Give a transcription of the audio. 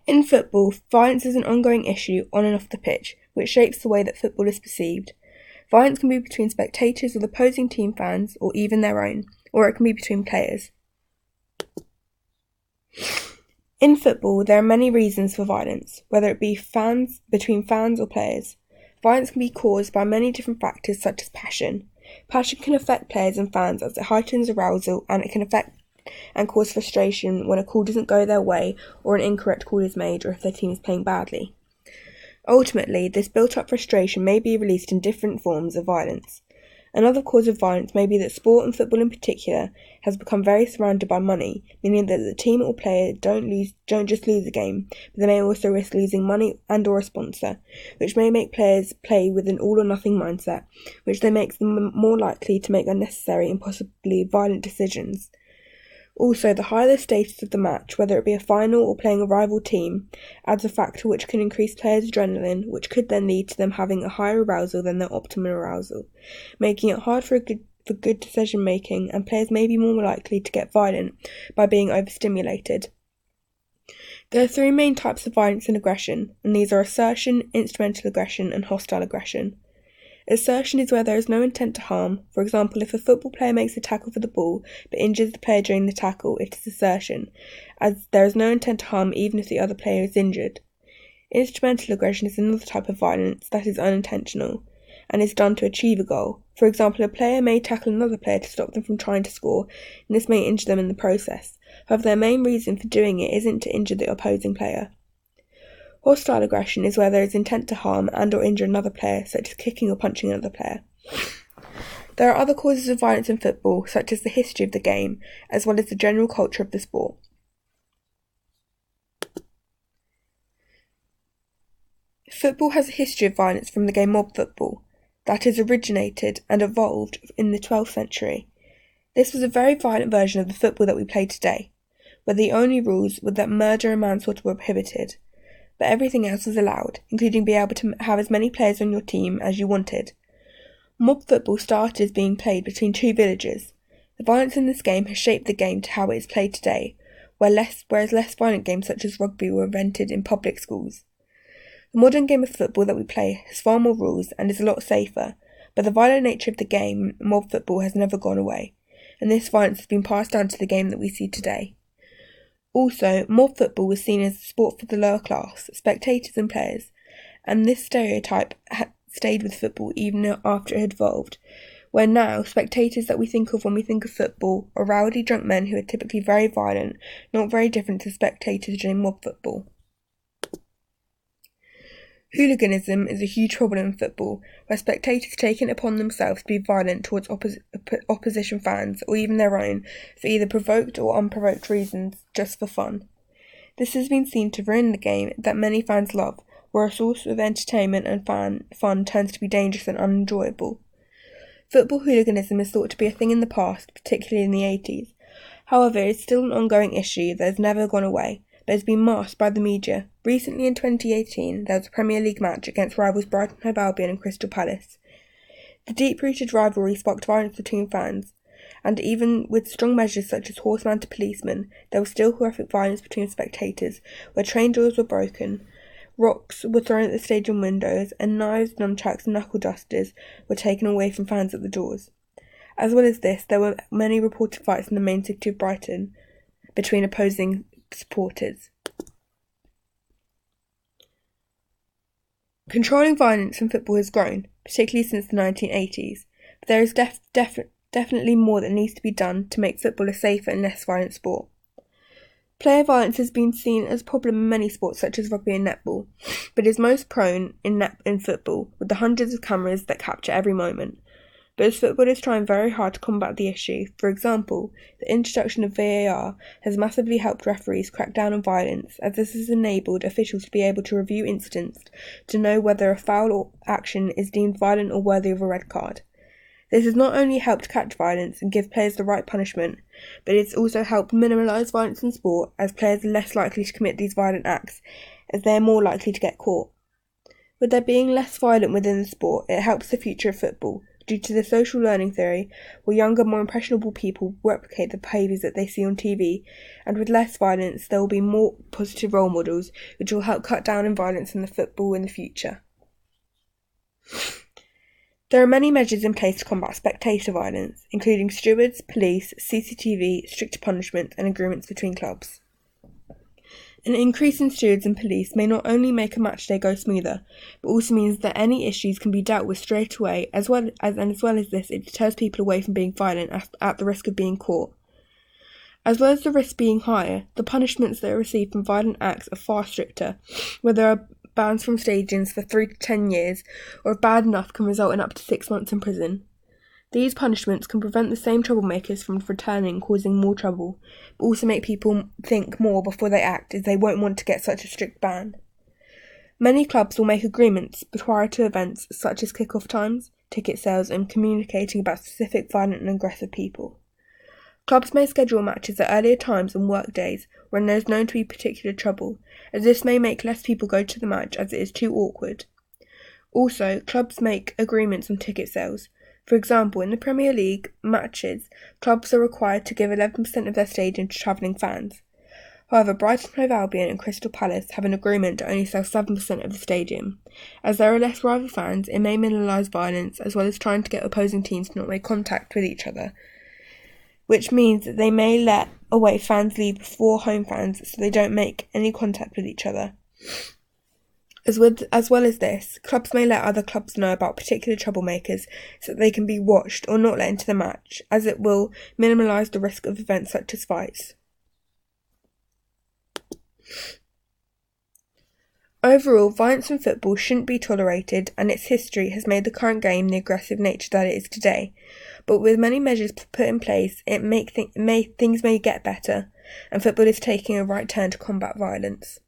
In football, violence is an ongoing issue on and off the pitch, which shapes the way that football is perceived. Violence can be between spectators with opposing team fans, or even their own, or it can be between players. In football, there are many reasons for violence, whether it be between fans or players. Violence can be caused by many different factors such as passion. Passion can affect players and fans as it heightens arousal, and it can affect and cause frustration when a call doesn't go their way or an incorrect call is made or if their team is playing badly. Ultimately, this built-up frustration may be released in different forms of violence. Another cause of violence may be that sport, and football in particular, has become very surrounded by money, meaning that the team or player don't just lose a game, but they may also risk losing money and or a sponsor, which may make players play with an all-or-nothing mindset, which then makes them more likely to make unnecessary and possibly violent decisions. Also, the higher the status of the match, whether it be a final or playing a rival team, adds a factor which can increase players' adrenaline, which could then lead to them having a higher arousal than their optimal arousal, making it hard for good decision making, and players may be more likely to get violent by being overstimulated. There are three main types of violence and aggression, and these are assertion, instrumental aggression, and hostile aggression. Assertion is where there is no intent to harm. For example, if a football player makes a tackle for the ball but injures the player during the tackle, it is assertion, as there is no intent to harm even if the other player is injured. Instrumental aggression is another type of violence that is unintentional and is done to achieve a goal. For example, a player may tackle another player to stop them from trying to score, and this may injure them in the process. However, their main reason for doing it isn't to injure the opposing player. Hostile aggression is where there is intent to harm and or injure another player, such as kicking or punching another player. There are other causes of violence in football, such as the history of the game, as well as the general culture of the sport. Football has a history of violence from the game mob football, that has originated and evolved in the 12th century. This was a very violent version of the football that we play today, where the only rules were that murder and manslaughter were prohibited, but everything else was allowed, including being able to have as many players on your team as you wanted. Mob football started as being played between two villages. The violence in this game has shaped the game to how it is played today, whereas less violent games such as rugby were invented in public schools. The modern game of football that we play has far more rules and is a lot safer, but the violent nature of the game, mob football, has never gone away, and this violence has been passed down to the game that we see today. Also, mob football was seen as a sport for the lower class, spectators and players, and this stereotype stayed with football even after it had evolved, where now spectators that we think of when we think of football are rowdy drunk men who are typically very violent, not very different to spectators during mob football. Hooliganism is a huge problem in football, where spectators take it upon themselves to be violent towards opposition fans, or even their own, for either provoked or unprovoked reasons, just for fun. This has been seen to ruin the game that many fans love, where a source of entertainment and fun turns to be dangerous and unenjoyable. Football hooliganism is thought to be a thing in the past, particularly in the 80s. However, it is still an ongoing issue that has never gone away, but has been masked by the media. Recently in 2018, there was a Premier League match against rivals Brighton Hove Albion and Crystal Palace. The deep-rooted rivalry sparked violence between fans, and even with strong measures such as horseman to policeman, there was still horrific violence between spectators, where train doors were broken, rocks were thrown at the stadium windows, and knives, nunchucks and knuckle dusters were taken away from fans at the doors. As well as this, there were many reported fights in the main city of Brighton between opposing supporters. Controlling violence in football has grown, particularly since the 1980s, but there is definitely more that needs to be done to make football a safer and less violent sport. Player violence has been seen as a problem in many sports such as rugby and netball, but is most prone in football, with the hundreds of cameras that capture every moment. But as football is trying very hard to combat the issue, for example, the introduction of VAR has massively helped referees crack down on violence, as this has enabled officials to be able to review incidents to know whether a foul or action is deemed violent or worthy of a red card. This has not only helped catch violence and give players the right punishment, but it's also helped minimise violence in sport, as players are less likely to commit these violent acts, as they are more likely to get caught. With there being less violence within the sport, it helps the future of football, due to the social learning theory, where younger, more impressionable people replicate the behaviours that they see on TV, and with less violence there will be more positive role models, which will help cut down on violence in the football in the future. There are many measures in place to combat spectator violence, including stewards, police, CCTV, stricter punishment, and agreements between clubs. An increase in stewards and police may not only make a match day go smoother, but also means that any issues can be dealt with straight away, as well as this, it deters people away from being violent at the risk of being caught. As well as the risk being higher, the punishments that are received from violent acts are far stricter, where there are bans from stadiums for 3 to 10 years, or if bad enough can result in up to 6 months in prison. These punishments can prevent the same troublemakers from returning, causing more trouble, but also make people think more before they act, as they won't want to get such a strict ban. Many clubs will make agreements prior to events such as kick-off times, ticket sales, and communicating about specific violent and aggressive people. Clubs may schedule matches at earlier times and work days when there is known to be particular trouble, as this may make less people go to the match as it is too awkward. Also, clubs make agreements on ticket sales. For example, in the Premier League matches, clubs are required to give 11% of their stadium to travelling fans. However, Brighton & Hove Albion and Crystal Palace have an agreement to only sell 7% of the stadium. As there are less rival fans, it may minimise violence, as well as trying to get opposing teams to not make contact with each other, which means that they may let away fans leave before home fans so they don't make any contact with each other. As well as this, clubs may let other clubs know about particular troublemakers so that they can be watched or not let into the match, as it will minimise the risk of events such as fights. Overall, violence in football shouldn't be tolerated, and its history has made the current game the aggressive nature that it is today. But with many measures put in place, things may get better, and football is taking a right turn to combat violence.